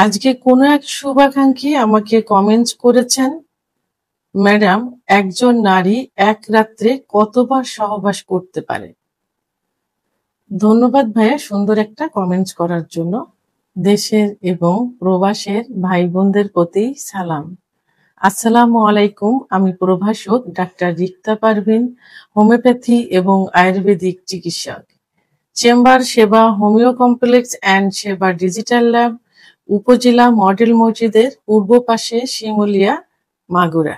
আজকে কোনো এক শুভাকাঙ্ক্ষী আমাকে কমেন্টস করেছেন, ম্যাডাম, একজন নারী এক রাত্রে কতবার সহবাস করতে পারে? ধন্যবাদ ভাইয়া সুন্দর একটা কমেন্টস করার জন্য। দেশের এবং প্রবাসের ভাই বোনদের প্রতি সালাম। আসসালামু আলাইকুম। আমি প্রভাষক ডাক্তার রিক্তা পারভিন, হোমিওপ্যাথি এবং আয়ুর্বেদিক চিকিৎসক। চেম্বার সেবা হোমিও কমপ্লেক্স অ্যান্ড সেবা ডিজিটাল ল্যাব, উপজেলা মডেল মসজিদের পূর্ব পাশে, শিমুলিয়া, মাগুরা।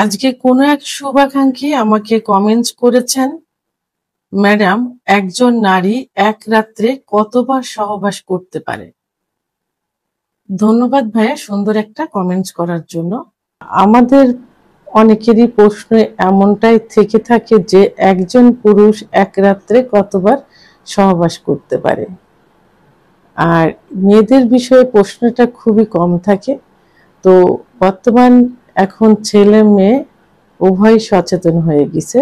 আজকে কোনো এক শুভাকাঙ্ক্ষী আমাকে কমেন্টস করেছেন, ম্যাডাম, একজন নারী এক রাত্রে কতবার সহবাস করতে পারে? ধন্যবাদ ভাইয়া সুন্দর একটা কমেন্টস করার জন্য। আমাদের অনেকেরই প্রশ্ন এমনটাই থেকে থাকে যে একজন পুরুষ এক রাত্রে কতবার সহবাস করতে পারে। আর মেয়েদের বিষয়ে প্রশ্নটা খুবই কম থাকে। তো বর্তমান এখন ছেলে মেয়ে উভয় সচেতন হয়ে গেছে,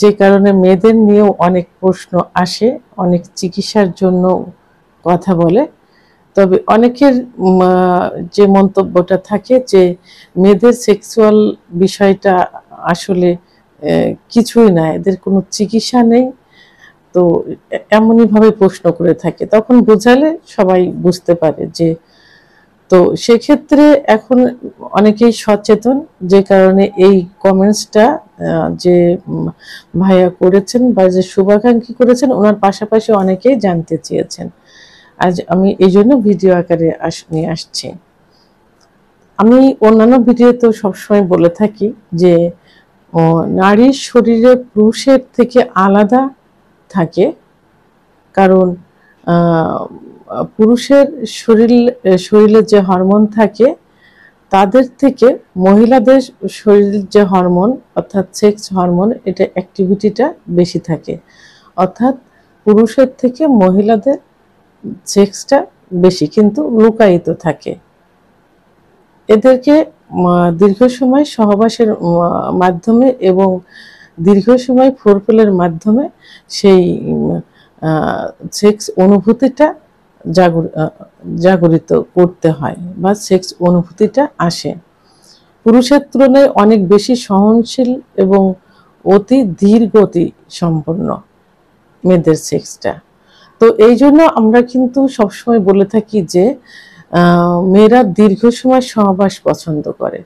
যে কারণে মেয়েদের নিয়েও অনেক প্রশ্ন আসে, অনেক চিকিৎসার জন্য কথা বলে। তবে অনেকের যে মন্তব্যটা থাকে যে মেয়েদের সেক্সুয়াল বিষয়টা আসলে কিছুই না, এদের কোনো চিকিৎসা নেই, তো এমনই ভাবে প্রশ্ন করে থাকে। তখন বোঝালে সবাই বুঝতে পারে যে, তো সেক্ষেত্রে এখন অনেকেই সচেতন, যে কারণে এই কমেন্টসটা যে ভাইয়া করেছেন বা যে শুভাকাঙ্ক্ষী করেছেন, ওনার পাশাপাশি অনেকেই জানতে চেয়েছেন। আজ আমি এই জন্য ভিডিও আকারে নিয়ে আসছি। আমি অন্যান্য ভিডিওতে সবসময় বলে থাকি যে নারীর শরীরে পুরুষের থেকে আলাদা থাকে, কারণ পুরুষের শরীরে যে হরমোন থাকে তাদের থেকে মহিলাদের শরীরের যে হরমোন অর্থাৎ সেক্স হরমোন, এটা অ্যাক্টিভিটিটা বেশি থাকে। অর্থাৎ পুরুষের থেকে মহিলাদের সেক্সটা বেশি, কিন্তু লুকায়িত থাকে। এদেরকে দীর্ঘ সময় সহবাসের মাধ্যমে এবং দীর্ঘ সময় ফোরপ্লের মাধ্যমে সেই সেক্স অনুভূতিটা জাগরিত করতে হয় বা সেক্স অনুভূতিটা আসে। পুরুষের তুলনায় অনেক বেশি সহনশীল এবং অতি ধীর গতি সম্পন্ন মেয়েদের সেক্সটা। তো এই জন্য আমরা কিন্তু সবসময় বলে থাকি যে মেয়েরা দীর্ঘ সময় সহবাস পছন্দ করে।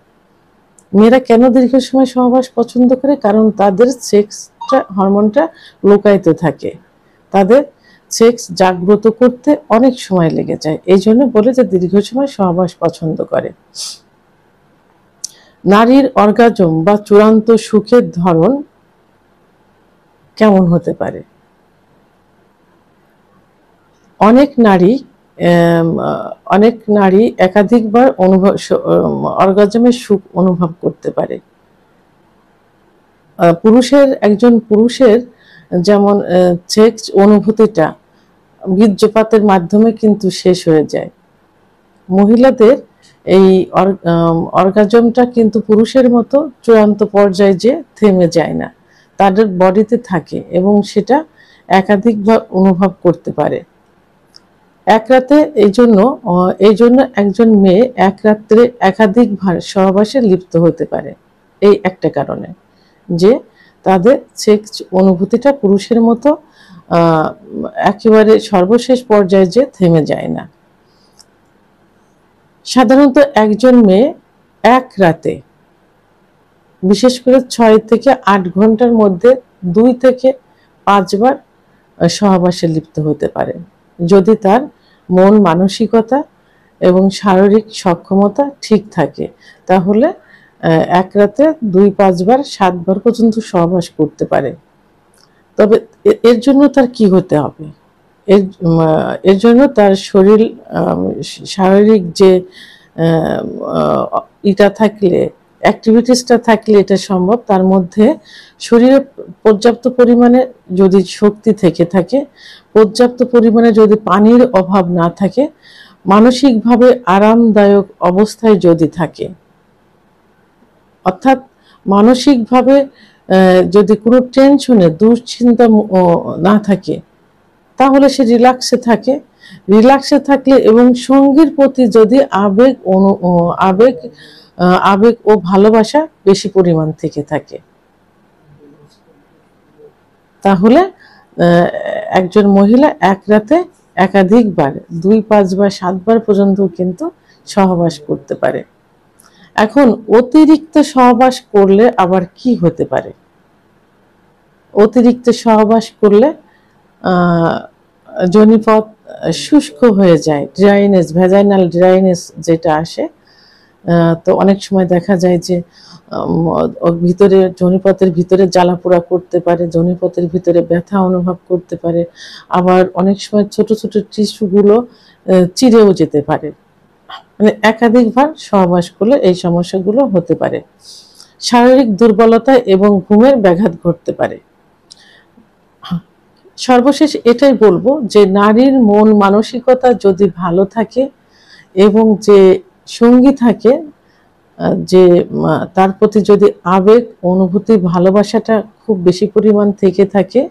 মেয়েরা কেন দীর্ঘ সময় সহবাস পছন্দ করে? কারণ তাদের সেক্সটা হরমোনটা লুকায়িত থাকে, তাদের সেক্স জাগ্রত করতে অনেক সময় লেগে যায়। এই জন্য বলে যে দীর্ঘ সময় সহবাস পছন্দ করে। নারীর অর্গাজম বা চূড়ান্ত সুখের ধরন কেমন হতে পারে? অনেক নারী একাধিকবার অর্গাজমের সুখ অনুভব করতে পারে। একজন পুরুষের যেমন সেক্স অনুভূতিটা বীর্যপাতের মাধ্যমে কিন্তু শেষ হয়ে যায়, মহিলাদের এই অর্গাজমটা কিন্তু পুরুষের মতো চূড়ান্ত পর্যায়ে যে থেমে যায় না, তাদের বডিতে থাকে এবং সেটা একাধিকবার অনুভব করতে পারে এক রাতে। এই জন্য একজন মেয়ে এক রাত্রে একাধিকবার সহবাসে লিপ্ত হতে পারে, এই একটা কারণে যে তাদের সেক্স অনুভূতিটা পুরুষের মতো একেবারে সর্বশেষ পর্যায়ে যে থেমে যায় না। সাধারণত একজন মেয়ে এক রাতে, বিশেষ করে 6 থেকে 8 ঘন্টার মধ্যে 2 থেকে 5 বার সহবাসে লিপ্ত হতে পারে, যদি তার মন মানসিকতা এবং শারীরিক সক্ষমতা ঠিক থাকে। তাহলে এক রাতে 2-5 বার 7 বার পর্যন্ত সহবাস করতে পারে। তবে এর জন্য তার কি হতে হবে? এর জন্য তার শারীরিক যে অ্যাক্টিভিটিসটা থাকলে এটা সম্ভব। তার মধ্যে শরীরে পর্যাপ্ত পরিমাণে যদি শক্তি থেকে থাকে, পর্যাপ্ত পরিমাণে যদি পানির অভাব না থাকে, মানসিকভাবে আরামদায়ক অবস্থায় যদি থাকে, অর্থাৎ মানসিকভাবে যদি কোনো টেনশনে দুশ্চিন্তা না থাকে, তাহলে সে রিল্যাক্সে থাকে, রিল্যাক্সে থাকলে এবং সঙ্গীর প্রতি যদি আবেগ আবেগ ও ভালোবাসা বেশি পরিমাণ থেকে থাকে, তাহলে একজন মহিলা এক রাতে একাধিকবার 2, 5 বা 7 বার পর্যন্ত কিন্তু সহবাস করতে পারে। এখন অতিরিক্ত সহবাস করলে আবার কি হতে পারে? অতিরিক্ত সহবাস করলে যোনিপথ শুষ্ক হয়ে যায়, ড্রাইনেস, ভ্যাজাইনাল ড্রাইনেস যেটা আসে। তো অনেক সময় দেখা যায় যে ভিতরে যোনিপথের ভিতরে জ্বালাপোড়া করতে পারে, যোনিপথের ভিতরে ব্যথা অনুভব করতে পারে, আবার অনেক সময় ছোট ছোট টিস্যুগুলো চিরেও যেতে পারে। মানে একাধিকবার সহবাস করলে এই সমস্যাগুলো হতে পারে। শারীরিক দুর্বলতা এবং ঘুমের ব্যাঘাত ঘটতে পারে। সর্বশেষ এটাই বলবো যে নারীর মন মানসিকতা যদি ভালো থাকে এবং যে সঙ্গী থাকে, যে তার প্রতি যদি আবেগ, অনুভূতি, ভালোবাসাটা খুব বেশি পরিমাণ থেকে থাকে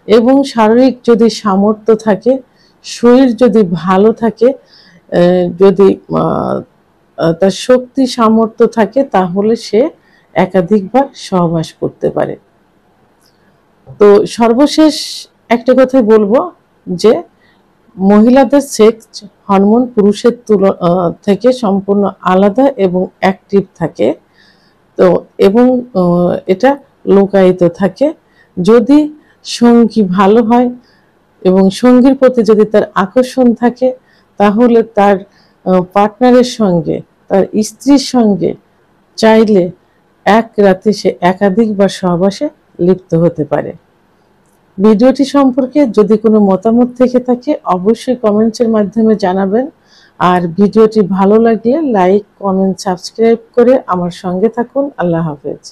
এবং শারীরিক যদি সামর্থ্য থাকে, শরীর যদি ভালো থাকে, যদি তার শক্তি সামর্থ্য থাকে, তাহলে সে একাধিকবার সহবাস করতে পারে। তো সর্বশেষ একটা কথা বলবো যে মহিলাদের সেক্স হরমোন পুরুষের থেকে সম্পূর্ণ আলাদা এবং অ্যাক্টিভ থাকে। তো এবং এটা লোকায়িত থাকে। যদি সঙ্গী ভালো হয় এবং সঙ্গীর প্রতি যদি তার আকর্ষণ থাকে, তাহলে তার পার্টনারের সঙ্গে, তার স্ত্রীর সঙ্গে চাইলে এক রাতে সে একাধিকবার সহবাসে লিপ্ত হতে পারে। ভিডিওটি সম্পর্কে যদি কোনো মতামত থেকে থাকে অবশ্যই কমেন্টসের মাধ্যমে জানাবেন। আর ভিডিওটি ভালো লাগলে লাইক, কমেন্ট, সাবস্ক্রাইব করে আমার সঙ্গে থাকুন। আল্লাহ হাফেজ।